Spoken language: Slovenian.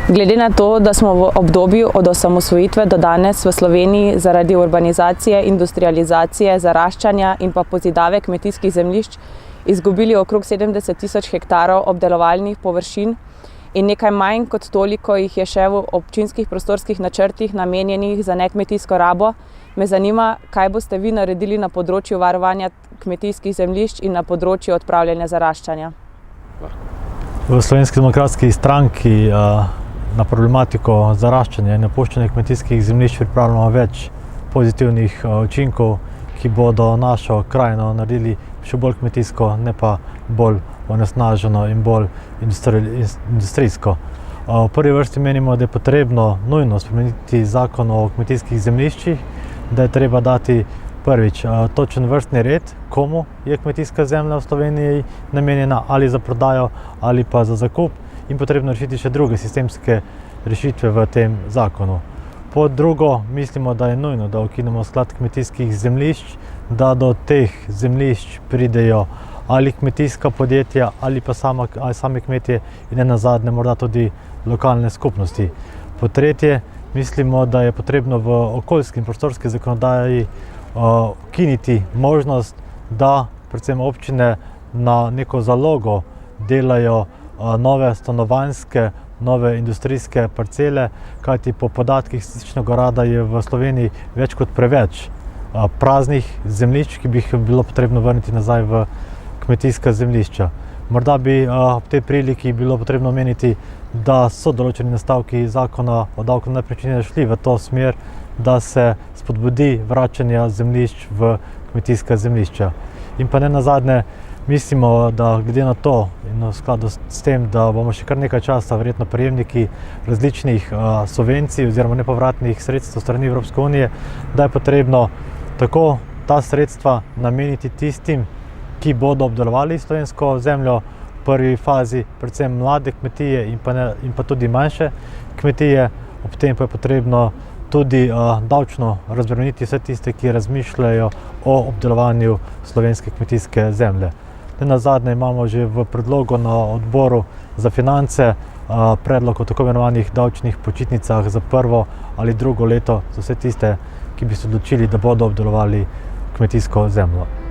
Glede na to, da smo v obdobju od osamosvojitve do danes v Sloveniji zaradi urbanizacije, industrializacije, zaraščanja in pa pozidave kmetijskih zemljišč izgubili okrog 70 tisoč hektarov obdelovalnih površin in nekaj manj kot toliko jih je še v občinskih prostorskih načrtih namenjenih za nekmetijsko rabo, me zanima, kaj boste vi naredili na področju varovanja kmetijskih zemljišč in na področju odpravljanja zaraščanja. V Slovenski demokratski stranki na problematiko zaraščanja in opuščanja kmetijskih zemljišč pripravljamo več pozitivnih učinkov, ki bodo našo krajino naredili še bolj kmetijsko, ne pa bolj onesnaženo in bolj industrijsko. V prvi vrsti menimo, da je potrebno nujno spremeniti zakon o kmetijskih zemljiščih, da je treba dati prvič točen vrstni red, komu je kmetijska zemlja v Sloveniji namenjena, ali za prodajo ali pa za zakup, in potrebno rešiti še druge sistemske rešitve v tem zakonu. Pod drugo, mislimo, da je nujno, da ukinemo sklad kmetijskih zemljišč, da do teh zemljišč pridejo ali kmetijska podjetja ali pa sami kmetje in ne nazadnje morda tudi lokalne skupnosti. Pod tretje, mislimo, da je potrebno v okoljski in prostorski zakonodaji ukiniti možnost, da predvsem občine na neko zalogo delajo nove stanovanjske, nove industrijske parcele, kajti po podatkih Statističnega urada je v Sloveniji več kot preveč praznih zemljišč, ki bi jih bilo potrebno vrniti nazaj v kmetijska zemljišča. Morda bi ob tej priliki bilo potrebno omeniti, da so določeni nastavki zakona o davku na nepremičnine šli v to smer, da se spodbudi vračanje zemljišč v kmetijska zemljišča. In pa ne nazadnje, mislimo, da glede na to in v skladu s tem, da bomo še kar nekaj časa verjetno prejemniki različnih subvencij oziroma nepovratnih sredstev strani Evropske unije, da je potrebno tako ta sredstva nameniti tistim, ki bodo obdelovali slovensko zemljo v prvi fazi, predvsem mlade kmetije in pa tudi manjše kmetije. Ob tem pa je potrebno tudi davčno razbremeniti vse tiste, ki razmišljajo o obdelovanju slovenske kmetijske zemlje. Nenazadnje imamo že v predlogu na odboru za finance predlog o tako imenovanih davčnih počitnicah za prvo ali drugo leto za vse tiste, ki bi se odločili, da bodo obdelovali kmetijsko zemljo.